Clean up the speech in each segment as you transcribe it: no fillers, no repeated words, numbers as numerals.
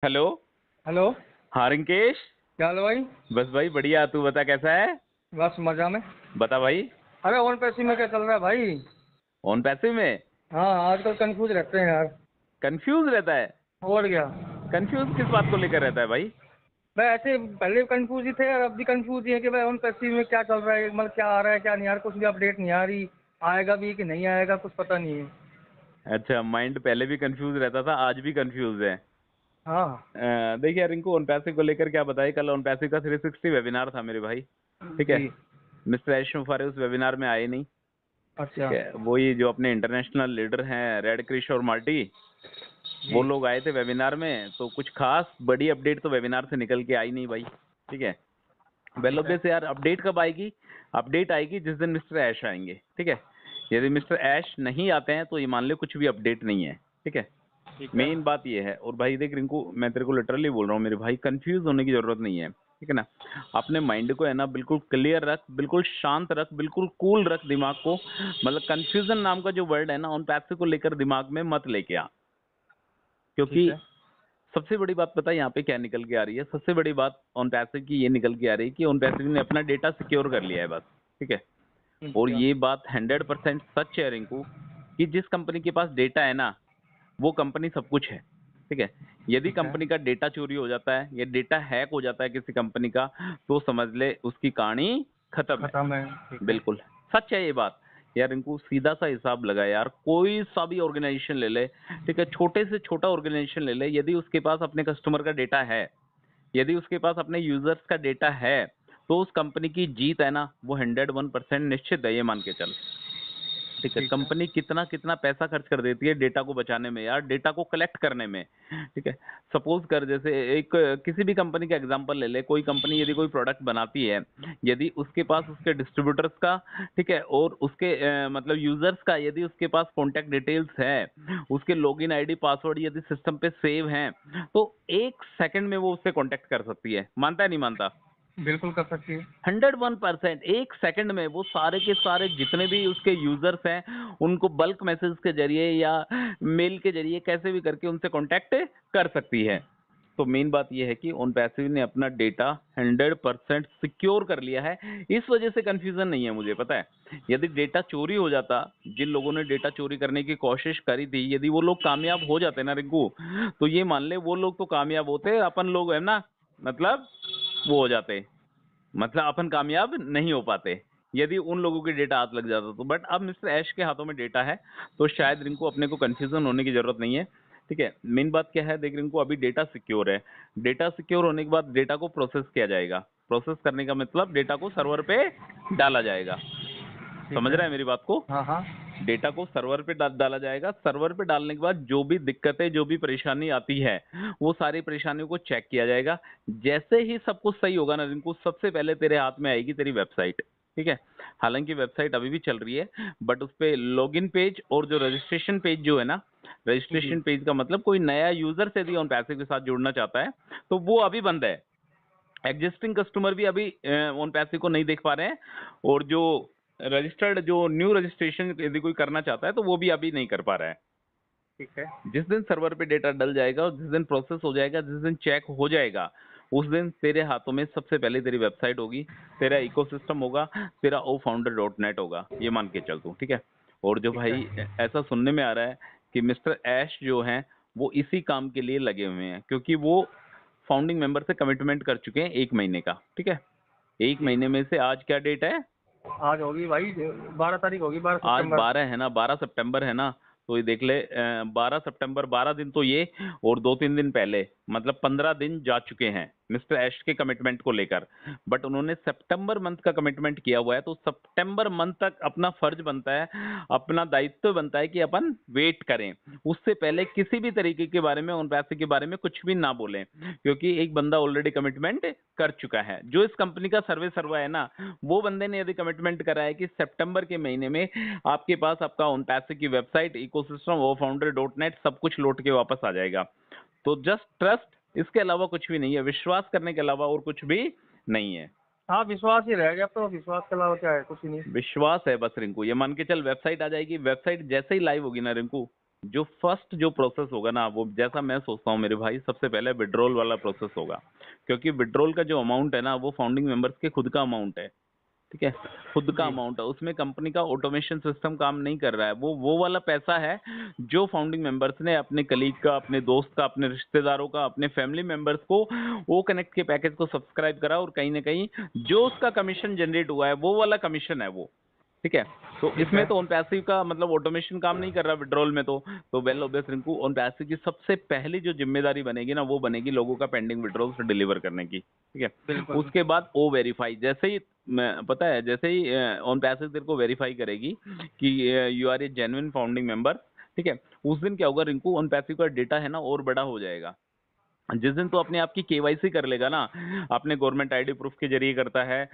Hello. Hello. हाँ रिंकेश। क्या हाल है भाई? बस भाई बढ़िया, तू बता कैसा है। बस मजा में। बता भाई। अरे ओन पैसी में क्या चल रहा है भाई? ऑन पैसिव में हाँ, आजकल कंफ्यूज रहते हैं यार। कंफ्यूज रहता है। और क्या। कंफ्यूज किस बात को लेकर रहता है भाई। भाई ऐसे पहले कंफ्यूज ही थे और अब भी कंफ्यूज ही है कि भाई ओन पैसी में क्या चल रहा है, मतलब क्या आ रहा है क्या नहीं आ रहा, कुछ भी अपडेट नहीं आ रही। आएगा भी कि नहीं आएगा कुछ पता नहीं है। अच्छा, माइंड पहले भी कंफ्यूज रहता था, आज भी कंफ्यूज है। हाँ। देखिए रिंकू, ऑन पैसिव को लेकर क्या बताए, कल ऑन पैसिव का 360 वेबिनार था मेरे भाई। ठीक है। जी। मिस्टर एश मुफारे उस वेबिनार में आए नहीं। ठीक अच्छा। है, वही जो अपने इंटरनेशनल लीडर हैं रेड क्रिश और मार्टी, वो जी। लोग आए थे वेबिनार में, तो कुछ खास बड़ी अपडेट तो वेबिनार से निकल के आई नहीं भाई। ठीक है। ठीक है। वेलोबे से यार अपडेट कब आएगी। अपडेट आएगी जिस दिन मिस्टर ऐश आएंगे। ठीक है। यदि मिस्टर ऐश नहीं आते हैं तो ये मान ले कुछ भी अपडेट नहीं है। ठीक है। ठीक है। मेन बात ये है। और भाई देख रिंकू, मैं तेरे को लिटरली बोल रहा हूँ मेरे भाई, कंफ्यूज होने की जरूरत नहीं है। ठीक है ना। अपने माइंड को है ना बिल्कुल क्लियर रख, बिल्कुल शांत रख, बिल्कुल कूल रख दिमाग को। मतलब कंफ्यूजन नाम का जो वर्ड है ना ऑन पैसे को लेकर दिमाग में मत लेके आ। क्योंकि ठीक है। सबसे बड़ी बात पता है यहाँ पे क्या निकल के आ रही है। सबसे बड़ी बात ऑन पैसिव की ये निकल के आ रही है कि ऑन पैसिव ने अपना डेटा सिक्योर कर लिया है बस। ठीक है। और अच्छा। ये बात 100% सच है रिंकू, कि जिस कंपनी के पास डेटा है ना, वो कंपनी सब कुछ है। ठीक है। यदि ठीक है। कंपनी का डेटा चोरी हो जाता है या डेटा हैक हो जाता है किसी कंपनी का, तो समझ ले उसकी कहानी खत्म है। खत्म है। ठीक है। बिल्कुल सच है ये बात। यार इनको सीधा सा हिसाब लगा यार, कोई सा भी ऑर्गेनाइजेशन ले ले। ठीक है, छोटे से छोटा ऑर्गेनाइजेशन ले ले, यदि उसके पास अपने कस्टमर का डेटा है, यदि उसके पास अपने यूजर्स का डेटा है, तो उस कंपनी की जीत है ना वो 101% निश्चित है, ये मान के चल। ठीक है। ठीक है। कंपनी कितना कितना पैसा खर्च कर देती है डेटा को बचाने में यार, डेटा को कलेक्ट करने में। ठीक है। सपोज कर, जैसे एक किसी भी कंपनी का एग्जांपल ले ले, कोई कंपनी यदि कोई प्रोडक्ट बनाती है, यदि उसके पास उसके डिस्ट्रीब्यूटर्स का, ठीक है, और उसके मतलब यूजर्स का यदि उसके पास कॉन्टैक्ट डिटेल्स है, उसके लॉगिन आईडी पासवर्ड यदि सिस्टम पे सेव हैं, तो 1 सेकंड में वो उससे कॉन्टैक्ट कर सकती है। मानता है नहीं मानता। बिल्कुल कर सकती है। 101%, 1 सेकंड में वो सारे के सारे जितने भी उसके यूजर्स हैं, उनको बल्क मैसेज के जरिए या मेल के जरिए कैसे भी करके उनसे कांटेक्ट कर सकती है। तो मेन बात यह है कि ऑन पैसिव ने अपना डेटा 100% सिक्योर कर लिया है। इस वजह से कंफ्यूजन नहीं है मुझे पता है। यदि डेटा चोरी हो जाता, जिन लोगों ने डेटा चोरी करने की कोशिश करी थी, यदि वो लोग कामयाब हो जाते ना रिंकू, तो ये मान ले वो लोग तो कामयाब होते, अपन लोग है ना, मतलब वो हो जाते, मतलब अपन कामयाब नहीं हो पाते यदि उन लोगों के डेटा हाथ लग जाता तो। बट अब मिस्टर ऐश के हाथों में डेटा है, तो शायद इनको अपने को कंफ्यूजन होने की जरूरत नहीं है। ठीक है। मेन बात क्या है, देख इनको अभी डेटा सिक्योर है। डेटा सिक्योर होने के बाद डेटा को प्रोसेस किया जाएगा। प्रोसेस करने का मतलब डेटा को सर्वर पे डाला जाएगा। ठीक समझ है। रहा है मेरी बात को। हाँ हाँ। डेटा को सर्वर पे डाला जाएगा। सर्वर पे डालने के बाद जो भी दिक्कतें, जो भी परेशानी आती है, वो सारी परेशानियों को चेक किया जाएगा। जैसे ही सब कुछ सही होगा ना रिंकू, सबसे पहले तेरे हाथ में आएगी तेरी वेबसाइट। ठीक है। हालांकि वेबसाइट अभी भी चल रही है, बट उस पे लॉगिन पेज और जो रजिस्ट्रेशन पेज जो है ना, जी। रजिस्ट्रेशन पेज का मतलब कोई नया यूजर से यदि ऑन पैसे के साथ जुड़ना चाहता है, तो वो अभी बंद है। एग्जिस्टिंग कस्टमर भी अभी ऑन पैसे को नहीं देख पा रहे हैं। और जो रजिस्टर्ड, जो न्यू रजिस्ट्रेशन यदि कोई करना चाहता है, तो वो भी अभी नहीं कर पा रहा है। ठीक है। जिस दिन सर्वर पे डेटा डल जाएगा और जिस दिन प्रोसेस हो जाएगा, जिस दिन चेक हो जाएगा, उस दिन तेरे हाथों में सबसे पहले तेरी वेबसाइट होगी, तेरा इकोसिस्टम होगा, तेरा ओ फाउंडर डॉट नेट होगा, ये मान के चल तू। ठीक है। और जो ठीक है। भाई ऐसा सुनने में आ रहा है कि मिस्टर ऐश जो हैं, वो इसी काम के लिए लगे हुए हैं, क्योंकि वो फाउंडिंग मेंबर से कमिटमेंट कर चुके हैं 1 महीने का। ठीक है। एक जी। महीने में से आज क्या डेट है। आज होगी भाई, 12 तारीख होगी, बारह आज सितंबर 12 है ना, 12 सितंबर है ना। तो ये देख ले, 12 सितंबर, 12 दिन तो ये, और 2-3 दिन पहले, मतलब 15 दिन जा चुके हैं मिस्टर ऐश के कमिटमेंट को लेकर। बट उन्होंने सितंबर मंथ का कमिटमेंट किया हुआ है, तो सितंबर मंथ तक अपना फर्ज बनता है, अपना दायित्व बनता है कि अपन वेट करें। उससे पहले किसी भी तरीके के बारे में, उन पैसे के बारे में कुछ भी ना बोलें, क्योंकि एक बंदा ऑलरेडी कमिटमेंट कर चुका है। जो इस कंपनी का सर्वे सर्वा है ना, वो बंदे ने यदि कमिटमेंट करा है कि सितंबर के महीने में आपके पास आपका उन पैसे की वेबसाइट, इकोसिस्टम, वो फाउंडर डॉट नेट सब कुछ लौट के वापस आ जाएगा। तो जस्ट ट्रस्ट, इसके अलावा कुछ भी नहीं है, विश्वास करने के अलावा और कुछ भी नहीं है। हाँ, विश्वास ही रह गया, अब तो विश्वास के अलावा क्या है, कुछ ही नहीं। विश्वास है बस रिंकू, ये मान के चल वेबसाइट आ जाएगी। वेबसाइट जैसे ही लाइव होगी ना रिंकू, जो फर्स्ट जो प्रोसेस होगा ना, वो जैसा मैं सोचता हूँ मेरे भाई, सबसे पहले विड्रॉल वाला प्रोसेस होगा। क्योंकि विड्रॉल का जो अमाउंट है ना, वो फाउंडिंग मेंबर्स के खुद का अमाउंट है, ठीक है, खुद का जी अमाउंट है, उसमें कंपनी का ऑटोमेशन सिस्टम काम नहीं कर रहा है। वो वाला पैसा है जो फाउंडिंग मेंबर्स ने अपने कलीग का, अपने दोस्त का, अपने रिश्तेदारों का, अपने फैमिली मेंबर्स को वो कनेक्ट के पैकेज को सब्सक्राइब करा, और कहीं ना कहीं जो उसका कमीशन जनरेट हुआ है वो वाला कमीशन है वो, ठीक है। तो ठीक इसमें है। तो ऑन पैसिव का मतलब ऑटोमेशन काम नहीं कर रहा विड्रॉल में, तो well obvious Rinku, on passive की सबसे पहली जो जिम्मेदारी बनेगी ना, वो बनेगी लोगों का पेंडिंग विड्रॉल से डिलीवर करने की, ठीक है। बिल्कुल। उसके बाद ओ वेरीफाई, जैसे ही मैं पता है, जैसे ही ऑन पैसिव तेरे को वेरीफाई करेगी कि you are a genuine founding member, ठीक है, उस दिन क्या होगा रिंकू, ऑन पैसिव का डेटा है ना और बड़ा हो जाएगा। जिस दिन तो अपने आप की केवाईसी कर लेगा ना, अपने गवर्नमेंट आईडी प्रूफ के जरिए करता है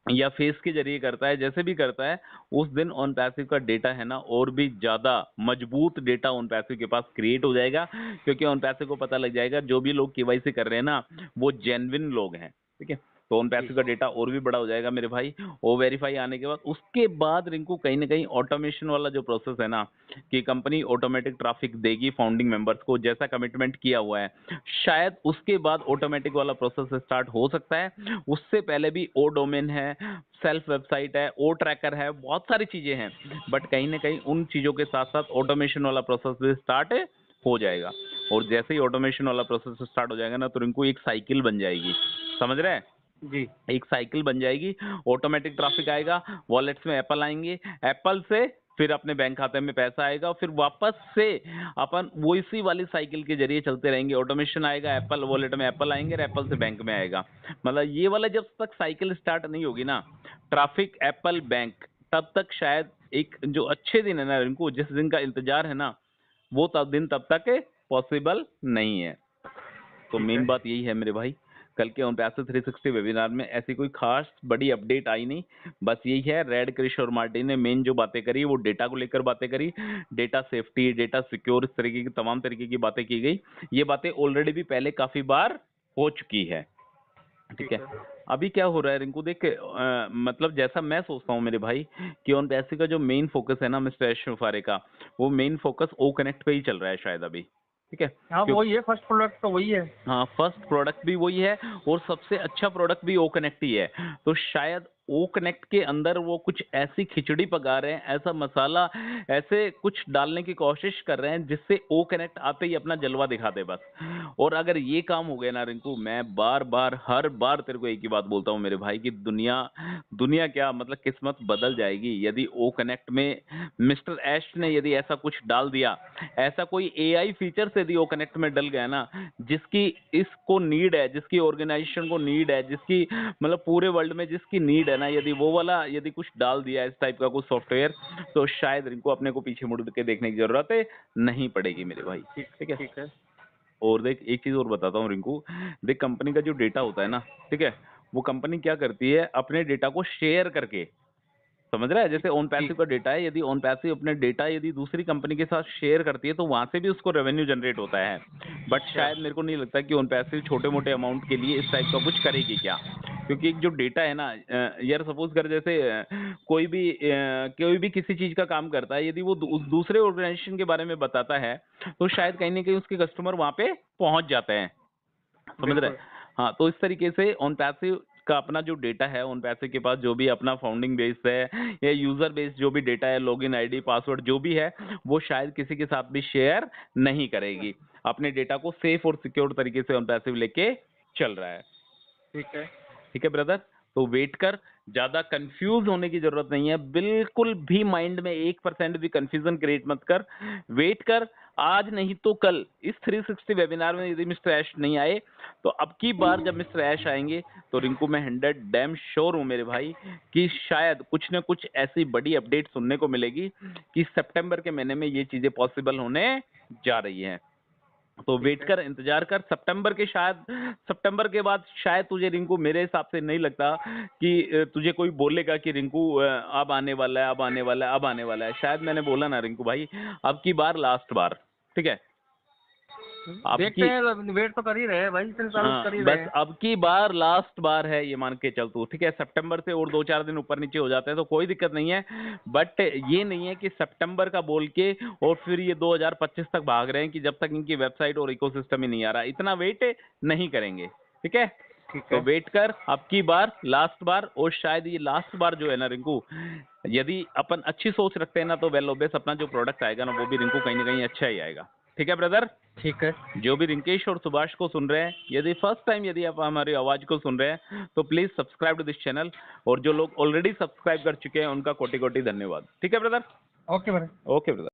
या फेस के जरिए करता है, जैसे भी करता है, उस दिन ऑन पैसिव का डेटा है ना और भी ज्यादा मजबूत डेटा ऑन पैसिव के पास क्रिएट हो जाएगा। क्योंकि ऑन पैसिव को पता लग जाएगा जो भी लोग केवाईसी कर रहे हैं ना, वो जेन्युइन लोग हैं, ठीक है। तो ऑन जी पैसिव का डेटा और भी बड़ा हो जाएगा मेरे भाई। ओ वेरीफाई आने के बाद, उसके बाद रिंकू कहीं ना कहीं ऑटोमेशन वाला जो प्रोसेस है ना, कि कंपनी ऑटोमेटिक ट्रैफिक देगी फाउंडिंग मेंबर्स को, जैसा कमिटमेंट किया हुआ है, शायद उसके बाद ऑटोमेटिक वाला प्रोसेस स्टार्ट हो सकता है। उससे पहले भी ओ डोमेन है, सेल्फ वेबसाइट है, ओ ट्रैकर है, बहुत सारी चीजें हैं, बट कहीं ना कहीं उन चीजों के साथ साथ ऑटोमेशन वाला प्रोसेस भी स्टार्ट हो जाएगा। और जैसे ही ऑटोमेशन वाला प्रोसेस स्टार्ट हो जाएगा ना, तो इनको एक साइकिल बन जाएगी, समझ रहे हैं, जी। एक साइकिल बन जाएगी। ऑटोमेटिक ट्रैफिक आएगा, वॉलेट्स में एप्पल आएंगे, एप्पल से फिर अपने बैंक खाते में पैसा आएगा, फिर वापस से अपन वो इसी वाली साइकिल के जरिए चलते रहेंगे। ऑटोमेशन आएगा, एप्पल वॉलेट में एप्पल आएंगे, और एप्पल से बैंक में आएगा। मतलब ये वाला जब तक साइकिल स्टार्ट नहीं होगी ना, ट्रैफिक एप्पल बैंक, तब तक शायद एक जो अच्छे दिन है ना इनको, जिस दिन का इंतजार है ना, वो तब दिन तब तक पॉसिबल नहीं है। तो ठीक मेन है। बात यही है मेरे भाई, कल के ऑन पैसे 360 वेबिनार में ऐसी कोई खास बड़ी अपडेट आई नहीं। बस यही है, रेड, क्रिश और मार्टिन ने मेन जो बातें करी वो डेटा को लेकर बातें करी, डेटा सेफ्टी, डेटा सिक्योर, इस तरीके की तमाम तरीके की बातें की गई। ये बातें ऑलरेडी भी पहले काफी बार हो चुकी है, ठीक ठीक है। है। अभी क्या हो रहा है रिंकू, देख मतलब जैसा मैं सोचता हूँ मेरे भाई, कि ऑन पैसे का जो मेन फोकस है ना मिस्टर एश मुफारे का, वो मेन फोकस ओ कनेक्ट पे ही चल रहा है शायद अभी, ठीक है। हाँ क्यों, वही है, फर्स्ट प्रोडक्ट तो वही है। हाँ, फर्स्ट प्रोडक्ट भी वही है, और सबसे अच्छा प्रोडक्ट भी ओ कनेक्ट ही है। तो शायद ओ कनेक्ट के अंदर वो कुछ ऐसी खिचड़ी पका रहे हैं, ऐसा मसाला, ऐसे कुछ डालने की कोशिश कर रहे हैं जिससे ओ कनेक्ट आते ही अपना जलवा दिखा दे बस। और अगर ये काम हो गया ना रिंकू, मैं बार बार हर बार तेरे को एक ही बात बोलता हूँ मेरे भाई, कि दुनिया दुनिया क्या मतलब किस्मत बदल जाएगी। यदि ओ कनेक्ट में मिस्टर एश ने यदि ऐसा कुछ डाल दिया, ऐसा कोई एआई फीचर से यदि ओ कनेक्ट में डल गया ना, जिसकी इसको नीड है, जिसकी ऑर्गेनाइजेशन को नीड है, जिसकी मतलब पूरे वर्ल्ड में जिसकी नीड है ना, यदि वो वाला यदि कुछ डाल दिया इस टाइप का कुछ सॉफ्टवेयर, तो शायद इनको अपने को पीछे मुड़ के देखने की जरूरत नहीं पड़ेगी मेरे भाई, ठीक। ठीक है। ठीक है। और देख एक चीज और बताता हूँ रिंकू, देख कंपनी का जो डेटा होता है ना, ठीक है, वो कंपनी क्या करती है, अपने डेटा को शेयर करके, समझ रहा है, जैसे ऑन पैसिव ठीक। का डेटा है, यदि ऑन पैसिव अपने डेटा यदि दूसरी कंपनी के साथ शेयर करती है, तो वहां से भी उसको रेवेन्यू जनरेट होता है। बट अच्छा। शायद मेरे को नहीं लगता कि ऑन पैसिव छोटे मोटे अमाउंट के लिए इस टाइप का कुछ करेगी क्या। क्योंकि एक जो डेटा है ना, यार सपोज कर जैसे कोई भी किसी चीज का काम करता है, यदि वो उस दूसरे ऑर्गेनाइजेशन के बारे में बताता है, तो शायद कहीं ना कहीं उसके कस्टमर वहां पे पहुंच जाते हैं, समझ रहे हैं? बिल्कुल। हाँ, तो इस तरीके से ऑन पैसिव का अपना जो डेटा है, ऑन पैसिव के पास जो भी अपना फाउंडिंग बेस है या यूजर बेस जो भी डेटा है, लॉगिन आईडी, पासवर्ड जो भी है, वो शायद किसी के साथ भी शेयर नहीं करेगी। अपने डेटा को सेफ और सिक्योर तरीके से ऑन पैसिव लेके चल रहा है, ठीक है। ठीक है ब्रदर। तो वेट कर, ज्यादा कंफ्यूज होने की जरूरत नहीं है, बिल्कुल भी माइंड में 1% भी कंफ्यूजन क्रिएट मत कर। वेट कर, आज नहीं तो कल इस 360 वेबिनार में यदि मिस्टर ऐश नहीं आए, तो अब की बार जब मिस्टर ऐश आएंगे, तो रिंकू मैं 100 डैम श्योर हूं मेरे भाई, कि शायद कुछ ना कुछ ऐसी बड़ी अपडेट सुनने को मिलेगी कि सितंबर के महीने में ये चीजें पॉसिबल होने जा रही हैं। तो ठीक वेट है। कर, इंतजार कर सितंबर के, शायद सितंबर के बाद शायद तुझे रिंकू, मेरे हिसाब से नहीं लगता कि तुझे कोई बोलेगा कि रिंकू अब आने वाला है, अब आने वाला है, अब आने वाला है। शायद मैंने बोला ना रिंकू भाई, अब की बार लास्ट बार, ठीक है। देखते हैं, वेट तो कर ही रहे हैं भाई, इतने साल हाँ, कर ही रहे बस हैं। अब की बार लास्ट बार है ये मान के चल तू, ठीक है। सितंबर से और 2-4 दिन ऊपर नीचे हो जाते हैं तो कोई दिक्कत नहीं है, बट ये नहीं है कि सितंबर का बोल के और फिर ये 2025 तक भाग रहे हैं कि जब तक इनकी वेबसाइट और इकोसिस्टम ही नहीं आ रहा। इतना वेट नहीं करेंगे, ठीक है। ठीक तो है। वेट कर, अब की बार लास्ट बार, और शायद ये लास्ट बार जो है ना रिंकू, यदि अपन अच्छी सोच रखते हैं ना तो वेल ओबेस अपना जो प्रोडक्ट आएगा ना वो भी रिंकू कहीं ना कहीं अच्छा ही आएगा, ठीक है ब्रदर। ठीक है। जो भी रिंकेश और सुभाष को सुन रहे हैं, यदि फर्स्ट टाइम यदि आप हमारी आवाज को सुन रहे हैं तो please subscribe to this channel, और जो लोग ऑलरेडी सब्सक्राइब कर चुके हैं उनका कोटि कोटि धन्यवाद, ठीक है ब्रदर। ओके भाई। Okay brother.